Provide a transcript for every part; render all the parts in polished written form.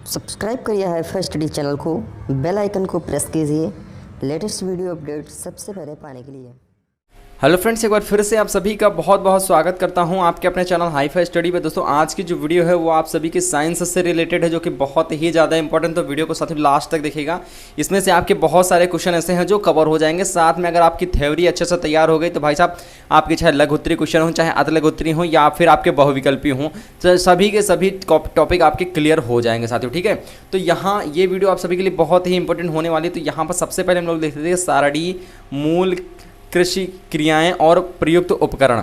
Subscribe करिए hi-fi study channel को, bell icon को प्रेस कीजिए लेटेस्ट वीडियो अपडेट सबसे पहले पाने के लिए। हेलो फ्रेंड्स, एक बार फिर से आप सभी का बहुत बहुत स्वागत करता हूं आपके अपने चैनल हाईफाई स्टडी पे। दोस्तों आज की जो वीडियो है वो आप सभी के साइंस से रिलेटेड है, जो कि बहुत ही ज़्यादा इंपॉर्टेंट, तो वीडियो को साथ ही लास्ट तक देखिएगा। इसमें से आपके बहुत सारे क्वेश्चन ऐसे हैं जो कवर हो जाएंगे। साथ में अगर आपकी थ्योरी अच्छे से तैयार हो गई तो भाई साहब आपके चाहे लघु उत्तरीय क्वेश्चन हो, चाहे अर्ध लघु उत्तरीय हो, या फिर आपके बहुविकल्पी हों, तो सभी के सभी टॉपिक आपके क्लियर हो जाएंगे साथियों। ठीक है, तो यहाँ ये वीडियो आप सभी के लिए बहुत ही इंपॉर्टेंट होने वाली है। तो यहाँ पर सबसे पहले हम लोग देखते थे सारणी, मूल, कृषि क्रियाएं और प्रयुक्त उपकरण।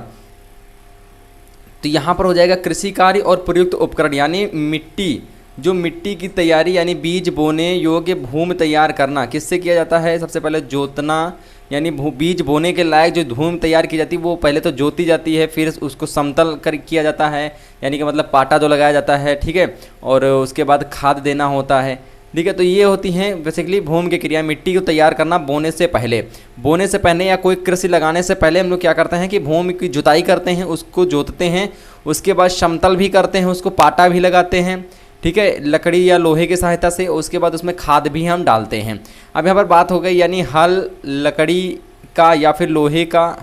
तो यहाँ पर हो जाएगा कृषि कार्य और प्रयुक्त उपकरण, यानी मिट्टी, जो मिट्टी की तैयारी यानी बीज बोने योग्य भूमि तैयार करना किससे किया जाता है? सबसे पहले जोतना, यानी बीज बोने के लायक जो भूमि तैयार की जाती है वो पहले तो जोती जाती है, फिर उसको समतल कर किया जाता है, यानी कि मतलब पाटा जो लगाया जाता है। ठीक है, और उसके बाद खाद देना होता है। ठीक है, तो ये होती हैं बेसिकली भूमि की क्रिया। मिट्टी को तैयार करना बोने से पहले या कोई कृषि लगाने से पहले हम लोग क्या करते हैं कि भूमि की जुताई करते हैं, उसको जोतते हैं, उसके बाद समतल भी करते हैं, उसको पाटा भी लगाते हैं। ठीक है, लकड़ी या लोहे की सहायता से। उसके बाद उसमें खाद भी हम डालते हैं। अब यहाँ पर बात हो गई, यानी हल लकड़ी का या फिर लोहे का,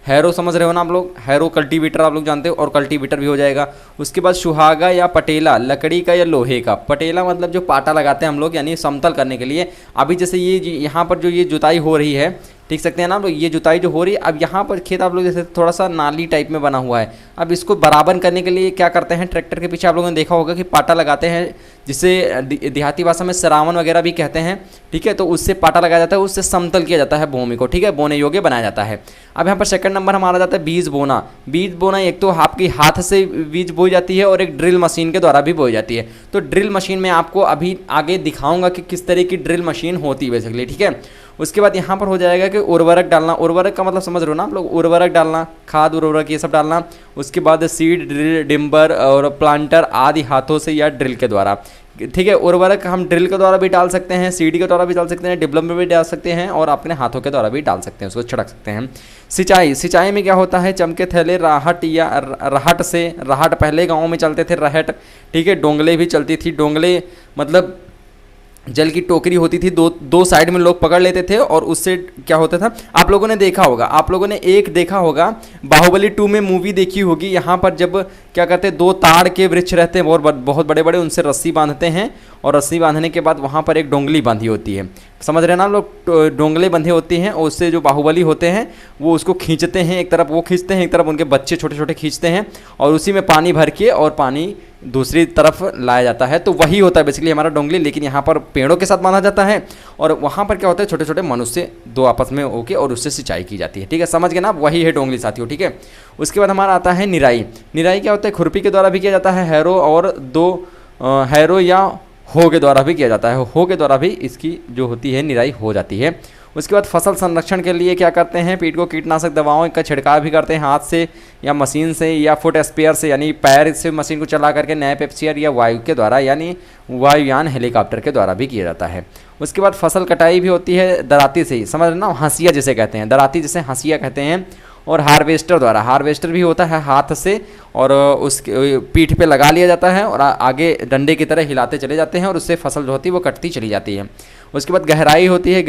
हैरो समझ रहे हो ना आप लोग, हैरो कल्टीवेटर आप लोग जानते हो, और कल्टीवेटर भी हो जाएगा। उसके बाद सुहागा या पटेला, लकड़ी का या लोहे का। पटेला मतलब जो पाटा लगाते हैं हम लोग, यानी समतल करने के लिए। अभी जैसे ये यहाँ पर जो ये जुताई हो रही है, देख सकते हैं ना आप लोग, ये जुताई जो हो रही है, अब यहाँ पर खेत आप लोग जैसे थोड़ा सा नाली टाइप में बना हुआ है। अब इसको बराबर करने के लिए क्या करते हैं, ट्रैक्टर के पीछे आप लोगों ने देखा होगा कि पाटा लगाते हैं, जिसे देहाती भाषा में सरावन वगैरह भी कहते हैं। ठीक है, तो उससे पाटा लगाया जाता है, उससे समतल किया जाता है भूमि को। ठीक है, बोने योग्य बनाया जाता है। अब यहाँ पर सेकंड नंबर हमारा जाता है बीज बोना। बीज बोना एक तो आपकी हाथ से बीज बोई जाती है और एक ड्रिल मशीन के द्वारा भी बोई जाती है। तो ड्रिल मशीन में आपको अभी आगे दिखाऊंगा कि किस तरह की ड्रिल मशीन होती है बेसिकली। ठीक है, उसके बाद यहाँ पर हो जाएगा कि उर्वरक डालना। उर्वरक का मतलब समझ रहे हो ना आप लोग, उर्वरक डालना, खाद उर्वरक ये सब डालना। उसके बाद सीड ड्रिल, डिम्बर और प्लांटर आदि हाथों से या ड्रिल के द्वारा। ठीक है, उर्वरक हम ड्रिल के द्वारा भी डाल सकते हैं, सीडी के द्वारा भी डाल सकते हैं, डिब्लम में भी डाल सकते हैं, और अपने हाथों के द्वारा भी डाल सकते हैं, उसको छिड़क सकते हैं। सिंचाई में क्या होता है, चमके थैले, राहट या राहट पहले गाँव में चलते थे, रहट। ठीक है, डोंगले भी चलती थी। डोंगले मतलब जल की टोकरी होती थी, दो साइड में लोग पकड़ लेते थे, और उससे क्या होता था, आप लोगों ने देखा होगा, बाहुबली 2 में मूवी देखी होगी। यहाँ पर जब क्या करते हैं, 2 ताड़ के वृक्ष रहते हैं बहुत बड़े बड़े, उनसे रस्सी बांधते हैं, और रस्सी बांधने के बाद वहाँ पर एक डोंगली बांधी होती है। समझ रहे हैं ना लोग, डोंगले बंधे होती हैं, और उससे जो बाहुबली होते हैं वो उसको खींचते हैं, एक तरफ वो खींचते हैं, एक तरफ उनके बच्चे छोटे छोटे खींचते हैं, और उसी में पानी भर के और पानी दूसरी तरफ लाया जाता है। तो वही होता है बेसिकली हमारा डोंगली, लेकिन यहाँ पर पेड़ों के साथ बांधा जाता है, और वहाँ पर क्या होता है, छोटे छोटे मनुष्य दो आपस में होके और उससे सिंचाई की जाती है। ठीक है, समझ गए ना, वही है डोंगली साथियों। ठीक है, उसके बाद हमारा आता है निराई। निराई क्या होता है, खुरपी के द्वारा भी किया जाता है, हैरो या हो के द्वारा भी किया जाता है। हो के द्वारा भी इसकी जो होती है निराई हो जाती है। उसके बाद फसल संरक्षण के लिए क्या करते हैं, पीट को कीटनाशक दवाओं का छिड़काव भी करते हैं, हाथ से या मशीन से या फुट स्पेयर से, यानी पैर से मशीन को चला करके, नए पेप्सियर या वायु के द्वारा, यानी वायुयान हेलीकॉप्टर के द्वारा भी किया जाता है। उसके बाद फसल कटाई भी होती है दराती से ही, समझ ना, हंसिया जिसे कहते हैं, दराती जिसे हंसिया कहते हैं, और हार्वेस्टर द्वारा। हार्वेस्टर भी होता है हाथ से, और उसके पीठ पे लगा लिया जाता है, और आगे डंडे की तरह हिलाते चले जाते हैं, और उससे फसल जो होती है वो कटती चली जाती है। उसके बाद गहराई होती है,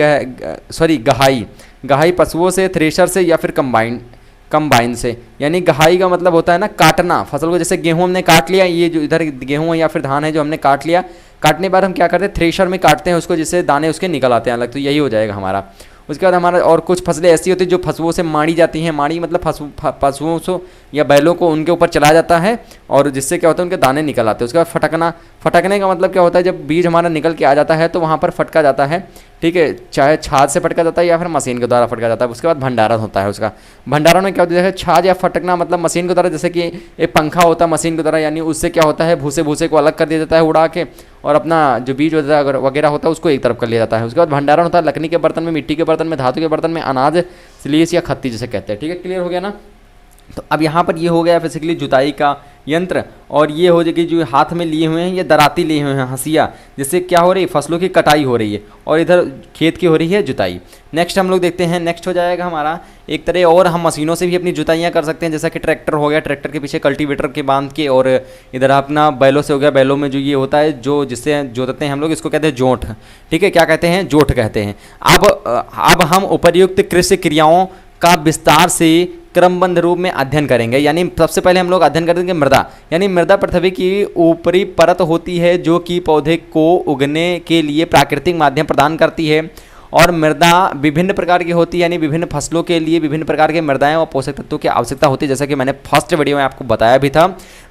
गहाई पशुओं से, थ्रेशर से, या फिर कंबाइन से। यानी गहाई का मतलब होता है ना काटना फसल को। जैसे गेहूँ हमने काट लिया, ये जो इधर गेहूँ है या फिर धान है जो हमने काट लिया, काटने के बाद हम क्या करते हैं, थ्रेशर में काटते हैं उसको, जिससे दाने उसके निकल आते हैं अलग। तो यही हो जाएगा हमारा। उसके बाद हमारा और कुछ फसलें ऐसी होती हैं जो पशुओं से माड़ी जाती हैं। माड़ी मतलब पशुओं से या बैलों को उनके ऊपर चलाया जाता है, और जिससे क्या होता है, उनके दाने निकल आते हैं। उसके बाद फटकने का मतलब क्या होता है, जब बीज हमारा निकल के आ जाता है तो वहाँ पर फटका जाता है। ठीक है, चाहे छाछ से फटका जाता है या फिर मशीन के द्वारा फटका जाता है। उसके बाद भंडारण होता है उसका। भंडारण में क्या होता है, छाछ या फटकना मतलब मशीन के द्वारा, जैसे कि एक पंखा होता है मशीन के द्वारा, यानी उससे क्या होता है, भूसे को अलग कर दिया जाता है उड़ा के, और अपना जो बीज वगैरह होता है उसको एक तरफ कर लिया जाता है। उसके बाद भंडारण होता है लकड़ी के बर्तन में, मिट्टी के बर्तन में, धातु के बर्तन में, अनाज, स्लीस या खत्ती जिसे कहते हैं। ठीक है, क्लियर हो गया ना। तो अब यहाँ पर ये हो गया फिजिकली जुताई का यंत्र, और ये हो जाएगी जो हाथ में लिए हुए हैं ये दराती लिए हुए हैं हंसिया, जिससे क्या हो रही है फसलों की कटाई हो रही है, और इधर खेत की हो रही है जुताई। नेक्स्ट हम लोग देखते हैं, नेक्स्ट हो जाएगा हमारा एक तरह और हम मशीनों से भी अपनी जुताइयाँ कर सकते हैं, जैसा कि ट्रैक्टर हो गया, ट्रैक्टर के पीछे कल्टीवेटर के बांध के, और इधर अपना बैलों से हो गया, बैलों में जो ये होता है जो जिससे जोतते हैं हम लोग, इसको कहते हैं जोंठ। ठीक है, क्या कहते हैं? जोंठ कहते हैं। अब हम उपर्युक्त कृषि क्रियाओं का विस्तार से क्रमबद्ध रूप में अध्ययन करेंगे। यानी सबसे पहले हम लोग अध्ययन करेंगे मृदा, यानी मृदा पृथ्वी की ऊपरी परत होती है जो कि पौधे को उगने के लिए प्राकृतिक माध्यम प्रदान करती है, और मृदा विभिन्न प्रकार की होती है, यानी विभिन्न फसलों के लिए विभिन्न प्रकार के मृदाएं और पोषक तत्वों की आवश्यकता होती है, जैसा कि मैंने फर्स्ट वीडियो में आपको बताया भी था।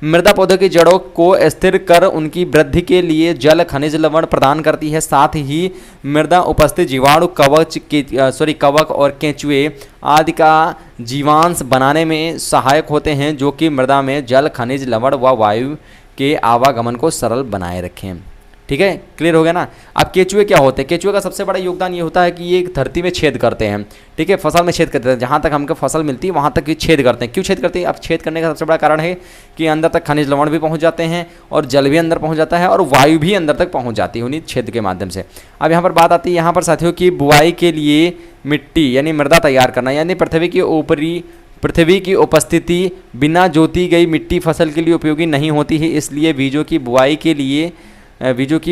मृदा पौधों की जड़ों को स्थिर कर उनकी वृद्धि के लिए जल, खनिज, लवण प्रदान करती है। साथ ही मृदा उपस्थित जीवाणु, कवक और केंचुए आदि का जीवांश बनाने में सहायक होते हैं, जो कि मृदा में जल, खनिज, लवण व वायु के आवागमन को सरल बनाए रखें। ठीक है, क्लियर हो गया ना। अब केचुए क्या होते हैं? केचुए का सबसे बड़ा योगदान ये होता है कि ये धरती में छेद करते हैं। ठीक है, फसल में छेद करते हैं, जहाँ तक हमको फसल मिलती है वहाँ तक ये छेद करते हैं। क्यों छेद करते हैं? अब छेद करने का सबसे बड़ा कारण है कि अंदर तक खनिज लवण भी पहुँच जाते हैं, और जल भी अंदर पहुँच जाता है, और वायु भी अंदर तक पहुँच जाती है उन्हीं छेद के माध्यम से। अब यहाँ पर बात आती है यहाँ पर साथियों की बुआई के लिए मिट्टी यानी मृदा तैयार करना, यानी पृथ्वी की उपस्थिति बिना जोती गई मिट्टी फसल के लिए उपयोगी नहीं होती है, इसलिए बीजों की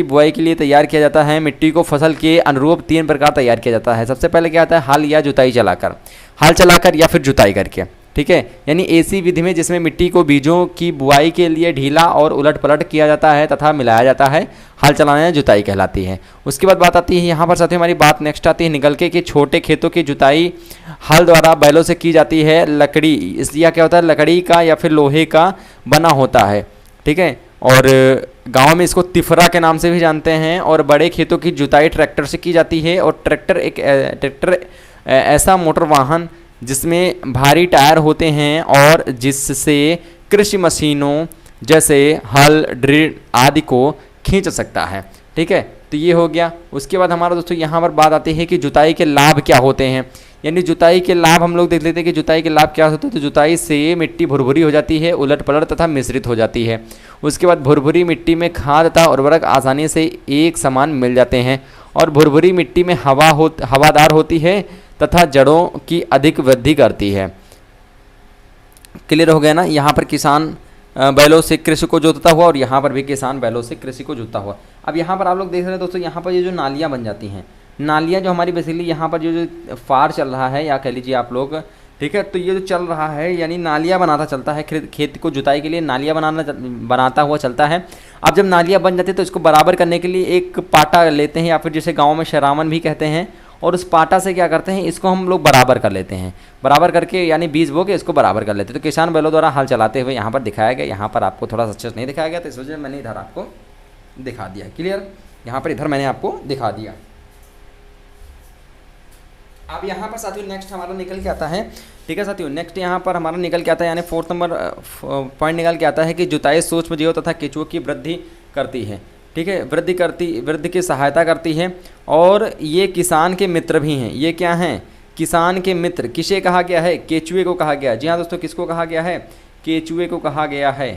बुआई के लिए तैयार किया जाता है। मिट्टी को फसल के अनुरूप 3 प्रकार तैयार किया जाता है। सबसे पहले क्या आता है? हल या जुताई चलाकर या फिर जुताई करके। ठीक है, यानी ऐसी विधि में जिसमें मिट्टी को बीजों की बुआई के लिए ढीला और उलट पलट किया जाता है तथा मिलाया जाता है, हल चलाना या जुताई कहलाती है। उसके बाद बात आती है यहाँ पर साथियों हमारी बात नेक्स्ट आती है निकल के कि छोटे खेतों की जुताई हल द्वारा बैलों से की जाती है। लकड़ी, इसलिए क्या होता है? लकड़ी का या फिर लोहे का बना होता है। ठीक है, और गांव में इसको तिफरा के नाम से भी जानते हैं। और बड़े खेतों की जुताई ट्रैक्टर से की जाती है। और ट्रैक्टर ऐसा मोटर वाहन जिसमें भारी टायर होते हैं और जिससे कृषि मशीनों जैसे हल, ड्रिल आदि को खींच सकता है। ठीक है, तो ये हो गया। उसके बाद हमारा दोस्तों यहाँ पर बात आती है कि जुताई के लाभ क्या होते हैं। यानी जुताई के लाभ हम लोग देख लेते हैं कि जुताई के लाभ क्या होते हैं। तो जुताई से मिट्टी भुरभुरी हो जाती है, उलट पलट तथा मिश्रित हो जाती है। उसके बाद भुरभुरी मिट्टी में खाद तथा उर्वरक आसानी से एक समान मिल जाते हैं, और भुरभुरी मिट्टी में हवादार होती है तथा जड़ों की अधिक वृद्धि करती है। क्लियर हो गया ना। यहाँ पर किसान बैलों से कृषि को जोतता हुआ, और यहाँ पर भी किसान बैलों से कृषि को जोतता हुआ। अब यहाँ पर आप लोग देख रहे हैं दोस्तों, यहाँ पर ये जो नालियाँ बन जाती हैं, नालियाँ जो हमारी बेसिकली यहाँ पर जो फार चल रहा है, या कह लीजिए आप लोग, ठीक है, तो ये जो चल रहा है यानी नालियाँ बनाता चलता है, खेत को जुताई के लिए नालियाँ बनाता हुआ चलता है। अब जब नालियाँ बन जाती है तो इसको बराबर करने के लिए एक पाटा लेते हैं, या फिर जैसे गाँव में शरामन भी कहते हैं, और उस पाटा से क्या करते हैं, इसको हम लोग बराबर कर लेते हैं। बराबर करके यानी बीज बो के इसको बराबर कर लेते हैं। तो किसान बैलों द्वारा हल चलाते हुए यहाँ पर दिखाया गया। यहाँ पर आपको थोड़ा अच्छे से नहीं दिखाया गया, तो इस वजह से मैंने इधर आपको दिखा दिया। क्लियर, यहाँ पर इधर मैंने आपको दिखा दिया। अब यहाँ पर साथियों नेक्स्ट हमारा निकल के आता है। ठीक है साथियों, नेक्स्ट यहाँ पर हमारा निकल के आता है, यानी 4th नंबर पॉइंट निकल के आता है कि जुताई सूक्ष्म जीवों तथा केंचुओं की वृद्धि करती है। ठीक है, वृद्धि की सहायता करती है, और ये किसान के मित्र भी हैं। ये क्या हैं? किसान के मित्र। किसे कहा गया है? केंचुए को कहा गया है। जी हाँ दोस्तों, किसको कहा गया है? केंचुए को कहा गया है।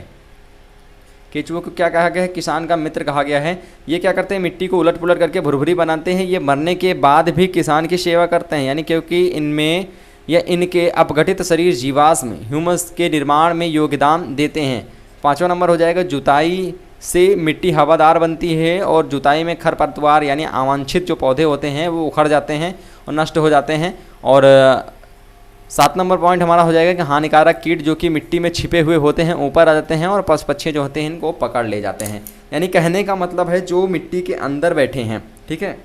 केंचुए को क्या कहा गया है? किसान का मित्र कहा गया है। ये क्या करते हैं? मिट्टी को उलट पुलट करके भुरभुरी बनाते हैं। ये मरने के बाद भी किसान की सेवा करते हैं, यानी क्योंकि इनमें या इनके अपघटित शरीर जीवाश्म ह्यूमस के निर्माण में योगदान देते हैं। 5वां नंबर हो जाएगा, जुताई से मिट्टी हवादार बनती है, और जुताई में खरपतवार यानी अवांछित जो पौधे होते हैं वो उखड़ जाते हैं और नष्ट हो जाते हैं। और 7 नंबर पॉइंट हमारा हो जाएगा कि हानिकारक कीट जो कि मिट्टी में छिपे हुए होते हैं ऊपर आ जाते हैं, और पशु पक्षी जो होते हैं इनको पकड़ ले जाते हैं। यानी कहने का मतलब है जो मिट्टी के अंदर बैठे हैं, ठीक है,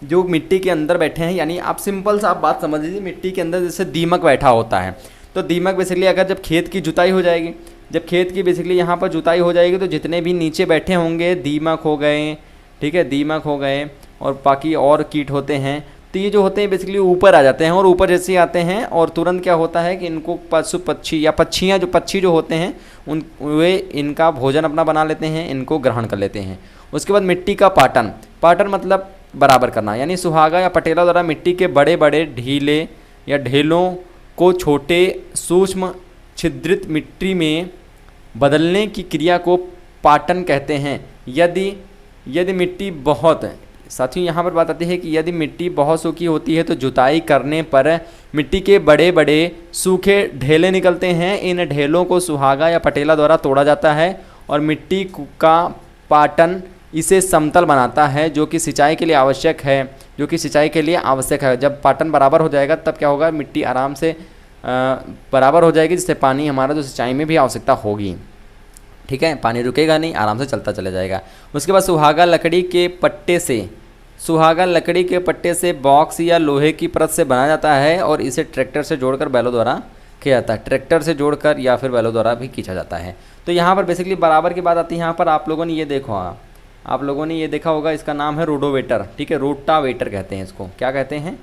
जो मिट्टी के अंदर बैठे हैं, यानी आप सिंपल सा आप बात समझ लीजिए, मिट्टी के अंदर जैसे दीमक बैठा होता है, तो दीमक बेसिकली अगर जब खेत की जुताई हो जाएगी, जब खेत की बेसिकली यहाँ पर जुताई हो जाएगी, तो जितने भी नीचे बैठे होंगे दीमक हो गए, ठीक है, दीमक हो गए और बाकी और कीट होते हैं, तो ये जो होते हैं बेसिकली ऊपर आ जाते हैं। और ऊपर जैसे ही आते हैं और तुरंत क्या होता है कि इनको पशु पक्षी या पक्षी जो होते हैं वे इनका भोजन अपना बना लेते हैं, इनको ग्रहण कर लेते हैं। उसके बाद मिट्टी का पाटन मतलब बराबर करना, यानी सुहागा या पटेला द्वारा मिट्टी के बड़े बड़े ढीले या ढेलों को छोटे सूक्ष्म छिद्रित मिट्टी में बदलने की क्रिया को पाटन कहते हैं। यदि मिट्टी बहुत, साथियों यहाँ पर बात आती है कि यदि मिट्टी बहुत सूखी होती है तो जुताई करने पर मिट्टी के बड़े बड़े सूखे ढेले निकलते हैं। इन ढेलों को सुहागा या पटेला द्वारा तोड़ा जाता है और मिट्टी का पाटन इसे समतल बनाता है, जो कि सिंचाई के लिए आवश्यक है। जब पाटन बराबर हो जाएगा तब क्या होगा, मिट्टी आराम से बराबर हो जाएगी, जिससे पानी हमारा जो सिंचाई में भी आवश्यकता होगी। ठीक है, पानी रुकेगा नहीं, आराम से चलता चला जाएगा। उसके बाद सुहागा लकड़ी के पट्टे से बॉक्स या लोहे की परत से बनाया जाता है और इसे ट्रैक्टर से जोड़कर बैलों द्वारा किया जाता है। ट्रैक्टर से जोड़कर या फिर बैलों द्वारा भी खींचा जाता है। तो यहाँ पर बेसिकली बराबर की बात आती है। यहाँ पर आप लोगों ने ये देखा होगा, इसका नाम है रोडोवेटर। ठीक है, रोटावेटर कहते हैं इसको। क्या कहते हैं?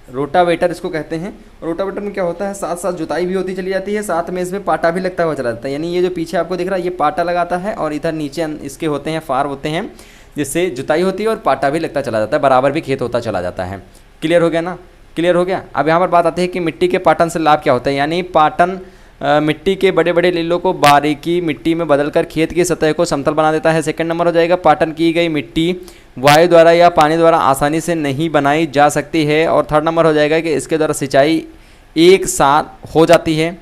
रोटावेटर इसको कहते हैं। रोटावेटर में क्या होता है, साथ साथ जुताई भी होती चली जाती है, साथ में इसमें पाटा भी लगता हुआ चला जाता है। यानी ये जो पीछे आपको दिख रहा है ये पाटा लगाता है और इधर नीचे इसके होते हैं फार होते हैं, जिससे जुताई होती है और पाटा भी लगता चला जाता है, बराबर भी खेत होता चला जाता है। क्लियर हो गया ना? क्लियर हो गया। अब यहाँ पर बात आती है कि मिट्टी के पाटन से लाभ क्या होता है। यानी पाटन मिट्टी के बड़े बड़े लीलों को बारीकी मिट्टी में बदलकर खेत की सतह को समतल बना देता है। सेकंड नंबर हो जाएगा, पाटन की गई मिट्टी वायु द्वारा या पानी द्वारा आसानी से नहीं बनाई जा सकती है। और थर्ड नंबर हो जाएगा कि इसके द्वारा सिंचाई एक साथ हो जाती है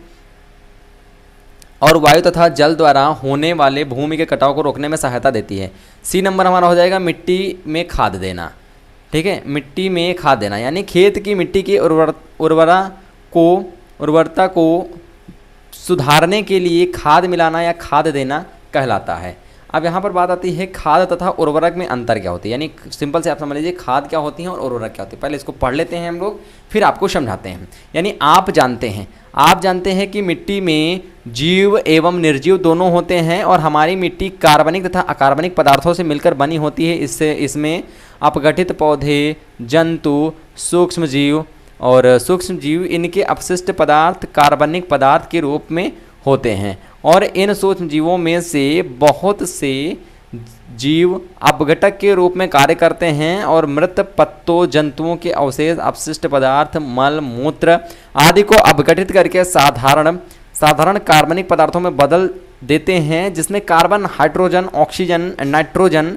और वायु तथा जल द्वारा होने वाले भूमि के कटाव को रोकने में सहायता देती है। सी नंबर हमारा हो जाएगा, मिट्टी में खाद देना। ठीक है, मिट्टी में खाद देना यानी खेत की मिट्टी की उर्वरता को सुधारने के लिए खाद मिलाना या खाद देना कहलाता है। अब यहाँ पर बात आती है खाद तथा उर्वरक में अंतर क्या होती है। यानी सिंपल से आप समझ लीजिए खाद क्या होती है और उर्वरक क्या होती है। पहले इसको पढ़ लेते हैं हम लोग, फिर आपको समझाते हैं। यानी आप जानते हैं कि मिट्टी में जीव एवं निर्जीव दोनों होते हैं और हमारी मिट्टी कार्बनिक तथा अकार्बनिक पदार्थों से मिलकर बनी होती है। इसमें अपघटित पौधे, जंतु, सूक्ष्म जीव इनके अपशिष्ट पदार्थ कार्बनिक पदार्थ के रूप में होते हैं और इन सूक्ष्म जीवों में से बहुत से जीव अपघटक के रूप में कार्य करते हैं और मृत पत्तों, जंतुओं के अवशेष, अपशिष्ट पदार्थ, मल मूत्र आदि को अपघटित करके साधारण कार्बनिक पदार्थों में बदल देते हैं, जिसमें कार्बन, हाइड्रोजन, ऑक्सीजन, नाइट्रोजन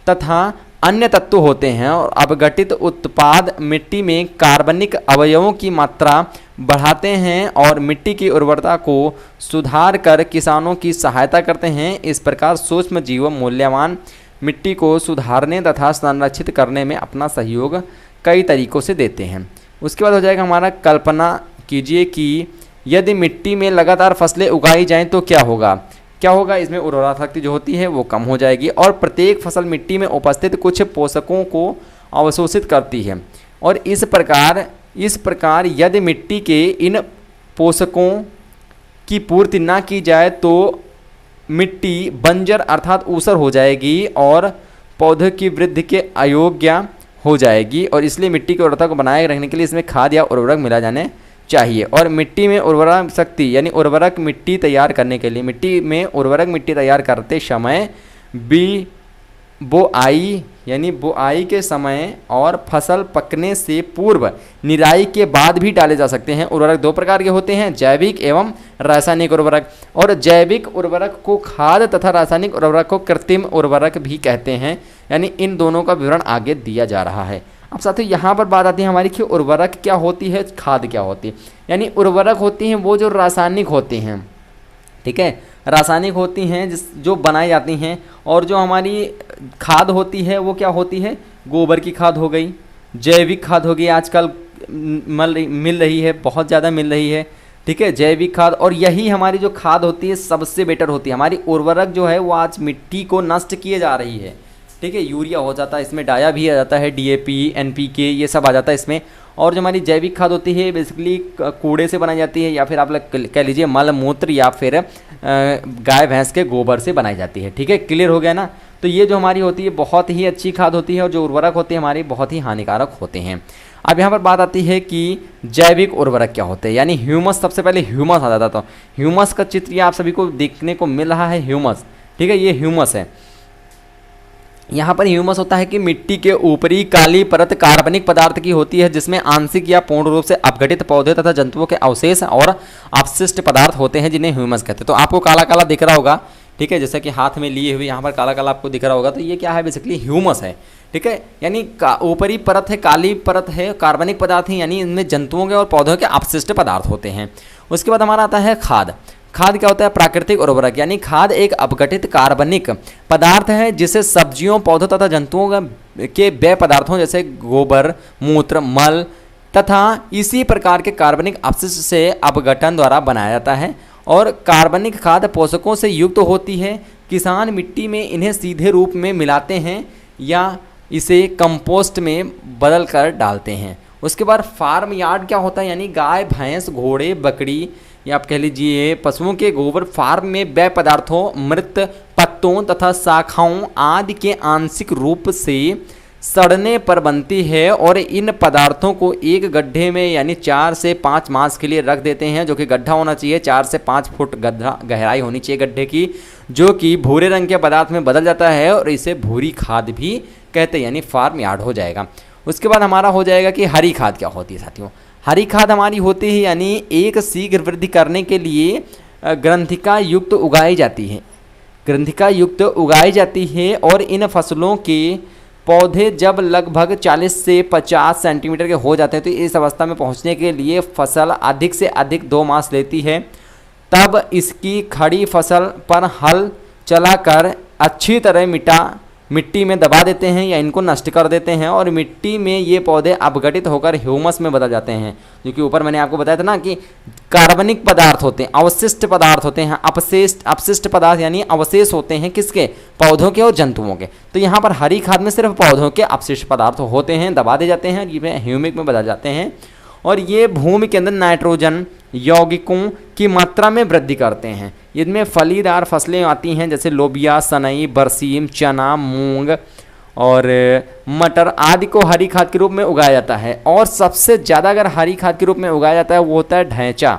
तथा अन्य तत्व होते हैं। और अपघटित उत्पाद मिट्टी में कार्बनिक अवयवों की मात्रा बढ़ाते हैं और मिट्टी की उर्वरता को सुधार कर किसानों की सहायता करते हैं। इस प्रकार सूक्ष्म जीव मूल्यवान मिट्टी को सुधारने तथा संरक्षित करने में अपना सहयोग कई तरीकों से देते हैं। उसके बाद हो जाएगा हमारा, कल्पना कीजिए कि यदि मिट्टी में लगातार फसलें उगाई जाएं तो क्या होगा, इसमें उर्वरा शक्ति जो होती है वो कम हो जाएगी और प्रत्येक फसल मिट्टी में उपस्थित कुछ पोषकों को अवशोषित करती है। और इस प्रकार यदि मिट्टी के इन पोषकों की पूर्ति ना की जाए तो मिट्टी बंजर अर्थात ऊसर हो जाएगी और पौधे की वृद्धि के अयोग्य हो जाएगी। और इसलिए मिट्टी की उर्वरता को बनाए रखने के लिए इसमें खाद या उर्वरक मिला जाने चाहिए। और मिट्टी में उर्वरक शक्ति यानी उर्वरक मिट्टी तैयार करने के लिए मिट्टी तैयार करते समय बुआई के समय और फसल पकने से पूर्व निराई के बाद भी डाले जा सकते हैं। उर्वरक दो प्रकार के होते हैं, जैविक एवं रासायनिक उर्वरक। और जैविक उर्वरक को खाद तथा रासायनिक उर्वरक को कृत्रिम उर्वरक भी कहते हैं। यानी इन दोनों का विवरण आगे दिया जा रहा है। अब साथियों यहाँ पर बात आती है हमारी कि उर्वरक क्या होती है, खाद क्या होती है। यानी उर्वरक होती हैं वो जो रासायनिक होती हैं, ठीक है, रासायनिक होती हैं जो बनाई जाती हैं। और जो हमारी खाद होती है वो क्या होती है, गोबर की खाद हो गई, जैविक खाद हो गई, आजकल मिल रही है, बहुत ज़्यादा मिल रही है। ठीक है, जैविक खाद। और यही हमारी जो खाद होती है सबसे बेटर होती है। हमारी उर्वरक जो है वो आज मिट्टी को नष्ट किए जा रही है। ठीक है, यूरिया हो जाता है इसमें, डाया भी आ जाता है, DAP, NPK ये सब आ जाता है इसमें। और जो हमारी जैविक खाद होती है बेसिकली कूड़े से बनाई जाती है या फिर आप कह लीजिए मल मूत्र या फिर गाय भैंस के गोबर से बनाई जाती है। ठीक है, क्लियर हो गया ना। तो ये जो हमारी होती है बहुत ही अच्छी खाद होती है और जो उर्वरक होते हैं हमारे बहुत ही हानिकारक होते हैं। अब यहाँ पर बात आती है कि जैविक उर्वरक क्या होते हैं। यानी ह्यूमस, सबसे पहले ह्यूमस आ जाता। तो ह्यूमस का चित्र ये आप सभी को देखने को मिल रहा है, ह्यूमस। ठीक है, ये ह्यूमस है। यहाँ पर ह्यूमस होता है कि मिट्टी के ऊपरी काली परत कार्बनिक पदार्थ की होती है, जिसमें आंशिक या पूर्ण रूप से अपघटित पौधे तथा जंतुओं के अवशेष और अपशिष्ट पदार्थ होते हैं, जिन्हें ह्यूमस कहते हैं। तो आपको काला काला दिख रहा होगा, ठीक है, जैसे कि हाथ में लिए हुए यहाँ पर काला काला आपको दिख रहा होगा, तो ये क्या है, बेसिकली ह्यूमस है, ठीक है। यानी ऊपरी परत है, काली परत है, कार्बनिक पदार्थ है, यानी इनमें जंतुओं के और पौधों के अपशिष्ट पदार्थ होते हैं। उसके बाद हमारा आता है खाद। खाद क्या होता है, प्राकृतिक उर्वरक, यानी खाद एक अपघटित कार्बनिक पदार्थ है जिसे सब्जियों, पौधों तथा जंतुओं के व्यय पदार्थों जैसे गोबर, मूत्र, मल तथा इसी प्रकार के कार्बनिक अपशिष्ट से अपघटन द्वारा बनाया जाता है। और कार्बनिक खाद पोषकों से युक्त होती है। किसान मिट्टी में इन्हें सीधे रूप में मिलाते हैं या इसे कंपोस्ट में बदल कर डालते हैं। उसके बाद फार्म यार्ड क्या होता है, यानी गाय, भैंस, घोड़े, बकरी या आप कह लीजिए पशुओं के गोबर फार्म में व्यय पदार्थों, मृत पत्तों तथा शाखाओं आदि के आंशिक रूप से सड़ने पर बनती है। और इन पदार्थों को एक गड्ढे में यानी 4 से 5 मास के लिए रख देते हैं, जो कि गड्ढा होना चाहिए 4 से 5 फुट गहराई होनी चाहिए गड्ढे की, जो कि भूरे रंग के पदार्थ में बदल जाता है और इसे भूरी खाद भी कहते हैं, यानी फार्म यार्ड हो जाएगा। उसके बाद हमारा हो जाएगा कि हरी खाद क्या होती है साथियों। हरी खाद हमारी होती है यानी एक शीघ्र वृद्धि करने के लिए ग्रंथिका युक्त उगाई जाती है, ग्रंथिका युक्त उगाई जाती है। और इन फसलों के पौधे जब लगभग 40 से 50 सेंटीमीटर के हो जाते हैं, तो इस अवस्था में पहुंचने के लिए फसल अधिक से अधिक 2 मास लेती है। तब इसकी खड़ी फसल पर हल चलाकर अच्छी तरह मिट्टी में दबा देते हैं या इनको नष्ट कर देते हैं। और मिट्टी में ये पौधे अपघटित होकर ह्यूमस में बदल जाते हैं, जो कि ऊपर मैंने आपको बताया था ना कि कार्बनिक पदार्थ होते हैं, अवशिष्ट पदार्थ होते हैं, अपशिष्ट पदार्थ यानी अवशेष होते हैं किसके, पौधों के और जंतुओं के। तो यहाँ पर हरी खाद में सिर्फ पौधों के अपशिष्ट पदार्थ होते हैं, दबा दे जाते हैं, ये ह्यूमिक में बदल जाते हैं। और ये भूमि के अंदर नाइट्रोजन यौगिकों की मात्रा में वृद्धि करते हैं। इनमें फलीदार फसलें आती हैं जैसे लोबिया, सनई, बरसीम, चना, मूंग और मटर आदि को हरी खाद के रूप में उगाया जाता है। और सबसे ज़्यादा अगर हरी खाद के रूप में उगाया जाता है वो होता है ढैंचा,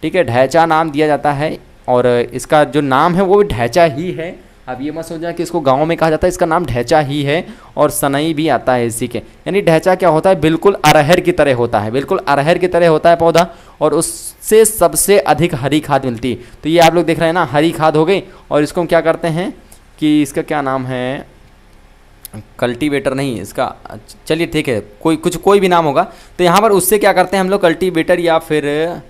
ठीक है, ढैंचा नाम दिया जाता है। और इसका जो नाम है वो भी ढैंचा ही है। अब ये मत सोचना कि इसको गांव में कहा जाता है, इसका नाम ढैंचा ही है। और सनई भी आता है इसी के, यानी ढैंचा क्या होता है, बिल्कुल अरहर की तरह होता है, बिल्कुल अरहर की तरह होता है पौधा, और उससे सबसे अधिक हरी खाद मिलती है। तो ये आप लोग देख रहे हैं ना, हरी खाद हो गई। और इसको हम क्या करते हैं कि इसका क्या नाम है, कल्टीवेटर नहीं इसका, चलिए ठीक है, कोई भी नाम होगा। तो यहाँ पर उससे क्या करते हैं हम लोग, कल्टीवेटर या फिर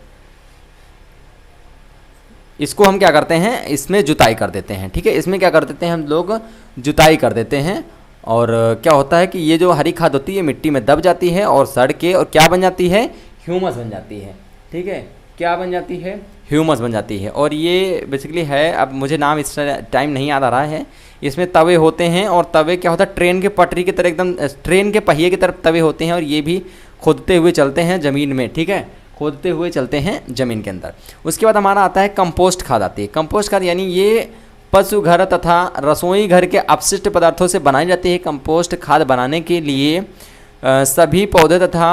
इसको हम क्या करते हैं, इसमें जुताई कर देते हैं, ठीक है, इसमें क्या कर देते हैं हम लोग, जुताई कर देते हैं। और क्या होता है कि ये जो हरी खाद होती है मिट्टी में दब जाती है और सड़ के और क्या बन जाती है, ह्यूमस बन जाती है, ठीक है, क्या बन जाती है, ह्यूमस बन जाती है। और ये बेसिकली है, अब मुझे नाम इस टाइम नहीं याद आ रहा है। इसमें तवे होते हैं और तवे क्या होता है, ट्रेन के पटरी की तरह, एकदम ट्रेन के पहिए की तरफ तवे होते हैं। और ये भी खोदते हुए चलते हैं ज़मीन में, ठीक है, खोदते हुए चलते हैं ज़मीन के अंदर। उसके बाद हमारा आता है कंपोस्ट खाद आती है। कंपोस्ट खाद यानी ये पशु घर तथा रसोई घर के अपशिष्ट पदार्थों से बनाई जाती है। कंपोस्ट खाद बनाने के लिए सभी पौधे तथा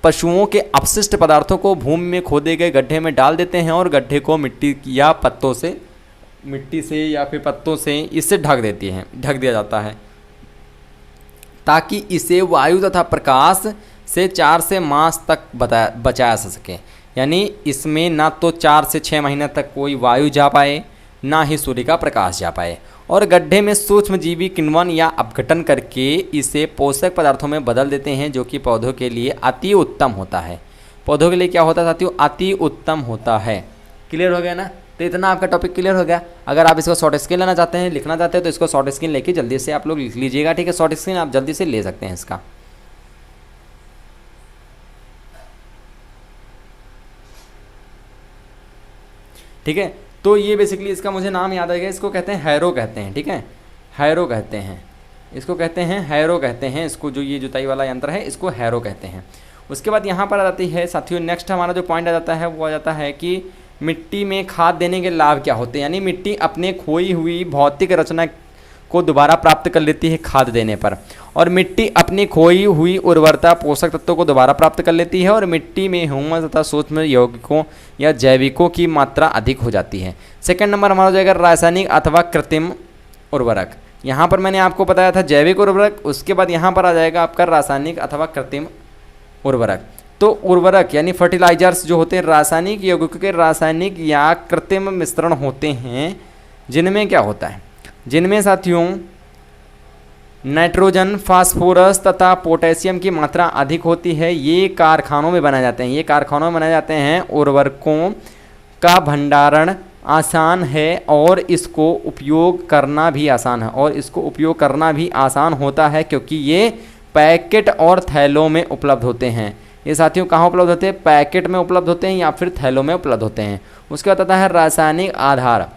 पशुओं के अपशिष्ट पदार्थों को भूमि में खोदे गए गड्ढे में डाल देते हैं और गड्ढे को मिट्टी से या फिर पत्तों से इससे ढक दिया जाता है, ताकि इसे वायु तथा प्रकाश से 4 से मास तक बचाया जा सके। यानी इसमें ना तो 4 से 6 महीने तक कोई वायु जा पाए, ना ही सूर्य का प्रकाश जा पाए। और गड्ढे में सूक्ष्मजीवी किण्वन या अपघटन करके इसे पोषक पदार्थों में बदल देते हैं, जो कि पौधों के लिए अति उत्तम होता है। पौधों के लिए क्या होता है साथियों, अति उत्तम होता है। क्लियर हो गया ना, तो इतना आपका टॉपिक क्लियर हो गया। अगर आप इसको शॉर्ट स्क्रीन लेना चाहते हैं, लिखना चाहते हैं, तो इसको शॉर्ट स्क्रीन लेके जल्दी से आप लोग लिख लीजिएगा, ठीक है, शॉर्ट स्क्रीन आप जल्दी से ले सकते हैं इसका। ठीक है, तो ये बेसिकली इसका मुझे नाम याद आ गया, इसको कहते हैं हैरो कहते हैं, ठीक है, हैरो कहते हैं, इसको कहते हैं हैरो कहते हैं, इसको जो ये जुताई वाला यंत्र है इसको हैरो कहते हैं। उसके बाद यहाँ पर आ जाती है साथियों, नेक्स्ट हमारा जो पॉइंट आ जाता है वो आ जाता है कि मिट्टी में खाद देने के लाभ क्या होते हैं। यानी मिट्टी अपने खोई हुई भौतिक रचना को दोबारा प्राप्त कर लेती है खाद देने पर, और मिट्टी अपनी खोई हुई उर्वरता पोषक तत्वों को दोबारा प्राप्त कर लेती है, और मिट्टी में ह्यूमस तथा सूक्ष्म यौगिकों या जैविकों की मात्रा अधिक हो जाती है। सेकंड नंबर हमारा हो जाएगा रासायनिक अथवा कृत्रिम उर्वरक। यहाँ पर मैंने आपको बताया था जैविक उर्वरक, उसके बाद यहाँ पर आ जाएगा आपका रासायनिक अथवा कृत्रिम उर्वरक। तो उर्वरक यानी फर्टिलाइजर्स जो होते हैं रासायनिक यौगिकों के रासायनिक या कृत्रिम मिश्रण होते हैं, जिनमें क्या होता है, जिनमें साथियों नाइट्रोजन, फास्फोरस तथा पोटेशियम की मात्रा अधिक होती है। ये कारखानों में बनाए जाते हैं, ये कारखानों में बनाए जाते हैं। उर्वरकों का भंडारण आसान है और इसको उपयोग करना भी आसान है, और इसको उपयोग करना भी आसान होता है क्योंकि ये पैकेट और थैलों में उपलब्ध होते हैं। ये साथियों कहाँ उपलब्ध होते हैं, पैकेट में उपलब्ध होते हैं या फिर थैलों में उपलब्ध होते हैं। उसके बाद आता है रासायनिक आधार।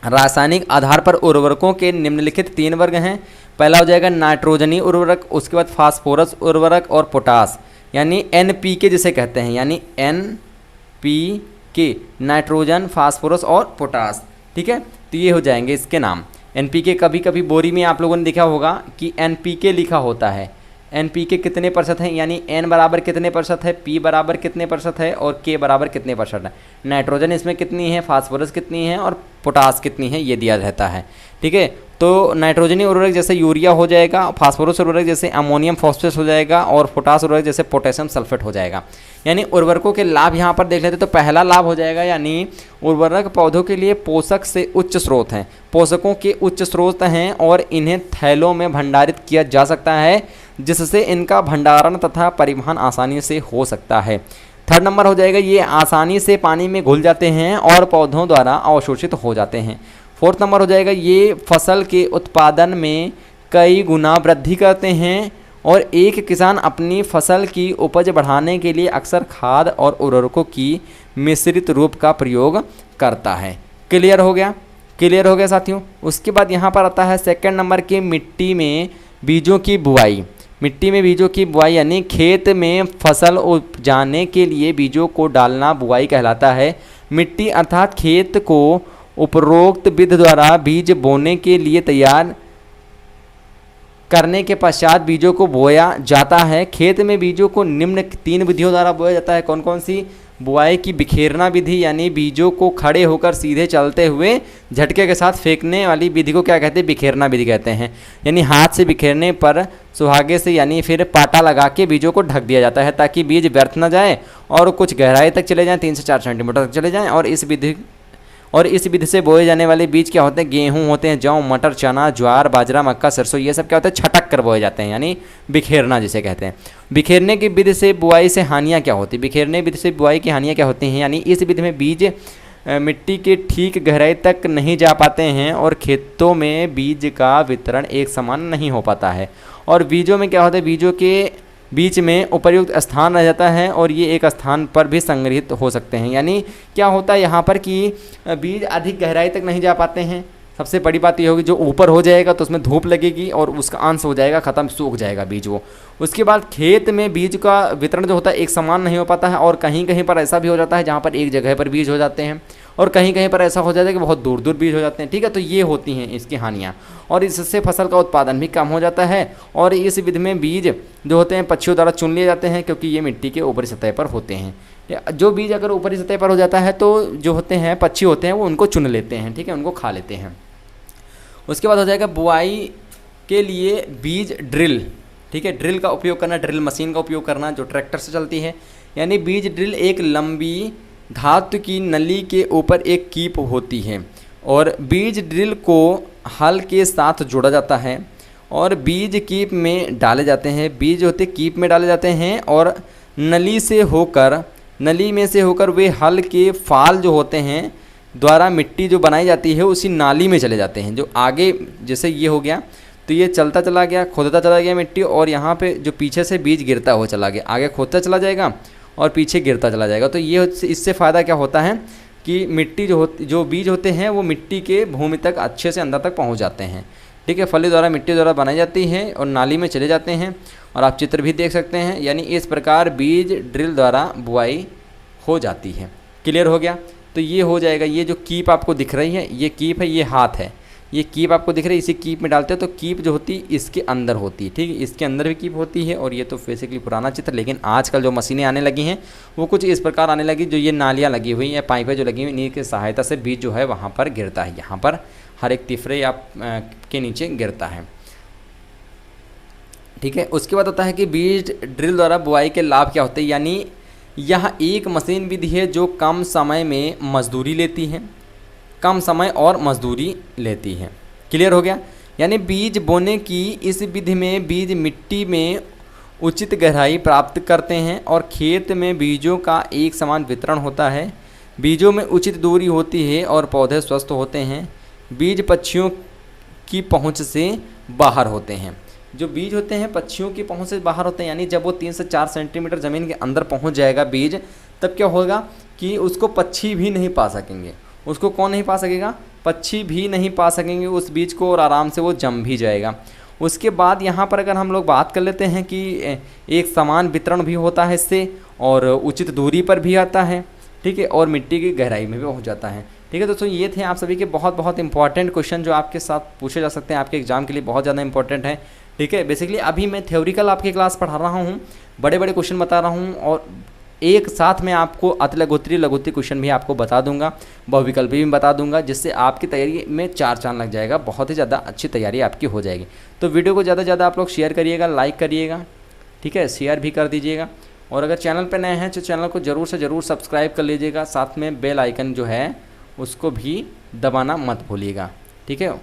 रासायनिक आधार पर उर्वरकों के निम्नलिखित 3 वर्ग हैं। पहला हो जाएगा नाइट्रोजनी उर्वरक, उसके बाद फास्फोरस उर्वरक और पोटास यानी NPK जिसे कहते हैं, यानी NPK नाइट्रोजन, फास्फोरस और पोटास। ठीक है, तो ये हो जाएंगे इसके नाम। NPK कभी कभी बोरी में आप लोगों ने देखा होगा कि NPK लिखा होता है। NPK कितने % है, यानी N बराबर कितने % है, P बराबर कितने % है और K बराबर कितने % है। नाइट्रोजन इसमें कितनी है, फास्फोरस कितनी है और पोटास कितनी है, ये दिया रहता है। ठीक है, तो नाइट्रोजनी उर्वरक जैसे यूरिया हो जाएगा, फास्फोरस उर्वरक जैसे अमोनियम फॉस्फेट हो जाएगा और पोटास उर्वरक जैसे पोटेशियम सल्फेट हो जाएगा। यानी उर्वरकों के लाभ यहाँ पर देख लेते तो पहला लाभ हो जाएगा, यानी उर्वरक पौधों के लिए पोषक से उच्च स्रोत हैं, पोषकों के उच्च स्रोत हैं और इन्हें थैलों में भंडारित किया जा सकता है, जिससे इनका भंडारण तथा परिवहन आसानी से हो सकता है। थर्ड नंबर हो जाएगा, ये आसानी से पानी में घुल जाते हैं और पौधों द्वारा अवशोषित हो जाते हैं। फोर्थ नंबर हो जाएगा, ये फसल के उत्पादन में कई गुना वृद्धि करते हैं और एक किसान अपनी फसल की उपज बढ़ाने के लिए अक्सर खाद और उर्वरकों की मिश्रित रूप का प्रयोग करता है। क्लियर हो गया, क्लियर हो गया साथियों। उसके बाद यहाँ पर आता है सेकंड नंबर की मिट्टी में बीजों की बुआई। मिट्टी में बीजों की बुआई यानी खेत में फसल उपजाने के लिए बीजों को डालना बुआई कहलाता है। मिट्टी अर्थात खेत को उपरोक्त विधि द्वारा बीज बोने के लिए तैयार करने के पश्चात बीजों को बोया जाता है। खेत में बीजों को निम्न 3 विधियों द्वारा बोया जाता है। कौन कौन सी? बुआई की बिखेरना विधि यानी बीजों को खड़े होकर सीधे चलते हुए झटके के साथ फेंकने वाली विधि को क्या कहते हैं? बिखेरना विधि कहते हैं। यानी हाथ से बिखेरने पर सुहागे से यानी फिर पाटा लगा के बीजों को ढक दिया जाता है ताकि बीज व्यर्थ न जाए और कुछ गहराई तक चले जाएं, 3 से 4 सेंटीमीटर तक चले जाएं। और इस विधि से बोए जाने वाले बीज क्या होते हैं? गेहूं होते हैं, जौ, मटर, चना, ज्वार, बाजरा, मक्का, सरसों, ये सब क्या होता है? छटक कर बोए जाते हैं, यानी बिखेरना जिसे कहते हैं। बिखेरने की विधि से बुआई से हानियाँ क्या होती है? बिखेरने विधि से बुआई की हानियाँ क्या होती हैं? यानी इस विधि में बीज मिट्टी के ठीक गहराई तक नहीं जा पाते हैं और खेतों में बीज का वितरण एक समान नहीं हो पाता है। और बीजों में क्या होता है? बीजों के बीच में उपर्युक्त स्थान रह जाता है और ये एक स्थान पर भी संग्रहित हो सकते हैं। यानी क्या होता है यहाँ पर कि बीज अधिक गहराई तक नहीं जा पाते हैं। सबसे बड़ी बात ये होगी, जो ऊपर हो जाएगा तो उसमें धूप लगेगी और उसका अंश हो जाएगा ख़त्म, सूख जाएगा बीज वो। उसके बाद खेत में बीज का वितरण जो होता है एक समान नहीं हो पाता है और कहीं कहीं पर ऐसा भी हो जाता है जहाँ पर एक जगह पर बीज हो जाते हैं और कहीं कहीं पर ऐसा हो जाता है कि बहुत दूर दूर बीज हो जाते हैं। ठीक है, तो ये होती हैं इसकी हानियाँ और इससे फसल का उत्पादन भी कम हो जाता है। और इस विधि में बीज जो होते हैं पक्षियों द्वारा चुन लिए जाते हैं क्योंकि ये मिट्टी के ऊपरी सतह पर होते हैं। जो बीज अगर ऊपरी सतह पर हो जाता है तो जो होते हैं पक्षी होते हैं वो उनको चुन लेते हैं, ठीक है, उनको खा लेते हैं। उसके बाद हो जाएगा बुआई के लिए बीज ड्रिल। ठीक है, ड्रिल का उपयोग करना, ड्रिल मशीन का उपयोग करना जो ट्रैक्टर से चलती है। यानी बीज ड्रिल एक लंबी धातु की नली के ऊपर एक कीप होती है और बीज ड्रिल को हल के साथ जोड़ा जाता है और बीज कीप में डाले जाते हैं। बीज होते कीप में डाले जाते हैं और नली में से होकर वे हल के फाल जो होते हैं द्वारा मिट्टी जो बनाई जाती है उसी नाली में चले जाते हैं। जो आगे जैसे ये हो गया तो ये चलता चला गया, खोदता चला गया मिट्टी और यहाँ पे जो पीछे से बीज गिरता हुआ चला गया, आगे खोदता चला जाएगा और पीछे गिरता चला जाएगा। तो ये इससे फ़ायदा क्या होता है कि मिट्टी जो बीज होते हैं वो मिट्टी के भूमि तक अच्छे से अंदर तक पहुँच जाते हैं। ठीक है, फली द्वारा मिट्टी द्वारा बनाई जाती है और नाली में चले जाते हैं और आप चित्र भी देख सकते हैं। यानी इस प्रकार बीज ड्रिल द्वारा बुआई हो जाती है। क्लियर हो गया? तो ये हो जाएगा। ये जो कीप आपको दिख रही है ये कीप है, ये हाथ है। ये कीप आपको दिख रही है, इसी कीप में डालते हैं तो कीप जो होती है इसके अंदर होती है, ठीक है, इसके अंदर भी कीप होती है। और ये तो बेसिकली पुराना चित्र, लेकिन आजकल जो मशीनें आने लगी हैं वो कुछ इस प्रकार आने लगी, जो ये नालियाँ लगी हुई या पाइपें जो लगी हुई इन्हीं की सहायता से बीज जो है वहाँ पर गिरता है, यहाँ पर हर एक तिफरे या के नीचे गिरता है, ठीक है। उसके बाद होता है कि बीज ड्रिल द्वारा बुआई के लाभ क्या होते हैं, यानी यह एक मशीन विधि है जो कम समय में मजदूरी लेती है, कम समय और मजदूरी लेती है। क्लियर हो गया। यानी बीज बोने की इस विधि में बीज मिट्टी में उचित गहराई प्राप्त करते हैं और खेत में बीजों का एक समान वितरण होता है, बीजों में उचित दूरी होती है और पौधे स्वस्थ होते हैं, बीज पक्षियों की पहुंच से बाहर होते हैं। जो बीज होते हैं पक्षियों की पहुंच से बाहर होते हैं, यानी जब वो 3 से 4 सेंटीमीटर ज़मीन के अंदर पहुंच जाएगा बीज, तब क्या होगा कि उसको पक्षी भी नहीं पा सकेंगे। उसको कौन नहीं पा सकेगा? पक्षी भी नहीं पा सकेंगे उस बीज को, और आराम से वो जम भी जाएगा। उसके बाद यहाँ पर अगर हम लोग बात कर लेते हैं कि एक समान वितरण भी होता है इससे, और उचित दूरी पर भी आता है, ठीक है, और मिट्टी की गहराई में भी हो जाता है, ठीक है। दोस्तों ये थे आप सभी के बहुत बहुत इंपॉर्टेंट क्वेश्चन जो आपके साथ पूछे जा सकते हैं, आपके एग्जाम के लिए बहुत ज़्यादा इंपॉर्टेंट है, ठीक है। बेसिकली अभी मैं थ्योरिकल आपकी क्लास पढ़ा रहा हूँ, बड़े बड़े क्वेश्चन बता रहा हूँ, और एक साथ में आपको अति लघुत्तरी क्वेश्चन भी आपको बता दूंगा, बहुविकल्पी भी बता दूंगा, जिससे आपकी तैयारी में 4 चांद लग जाएगा, बहुत ही ज़्यादा अच्छी तैयारी आपकी हो जाएगी। तो वीडियो को ज़्यादा से ज़्यादा आप लोग शेयर करिएगा, लाइक करिएगा, ठीक है, शेयर भी कर दीजिएगा, और अगर चैनल पर नए हैं तो चैनल को ज़रूर से ज़रूर सब्सक्राइब कर लीजिएगा, साथ में बेल आइकन जो है उसको भी दबाना मत भूलिएगा, ठीक है,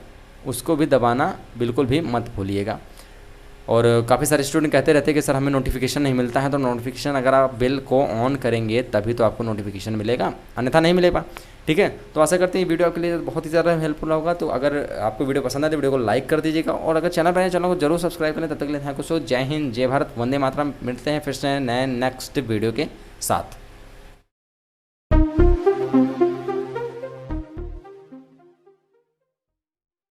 उसको भी दबाना बिल्कुल भी मत भूलिएगा। और काफ़ी सारे स्टूडेंट कहते रहते हैं कि सर हमें नोटिफिकेशन नहीं मिलता है, तो नोटिफिकेशन अगर आप बेल को ऑन करेंगे तभी तो आपको नोटिफिकेशन मिलेगा, अन्यथा नहीं मिलेगा, ठीक है। तो आशा करते हैं वीडियो आपके लिए बहुत ही ज़्यादा हेल्पफुल होगा। तो अगर आपको वीडियो पसंद आए तो वीडियो को लाइक कर दीजिएगा, और अगर चैनल पर नए चैनल को जरूर सब्सक्राइब करें। तब तक के लिए थैंक यू सो, जय हिंद, जय भारत, वंदे मातरम। मिलते हैं फिर से नए नेक्स्ट वीडियो के साथ।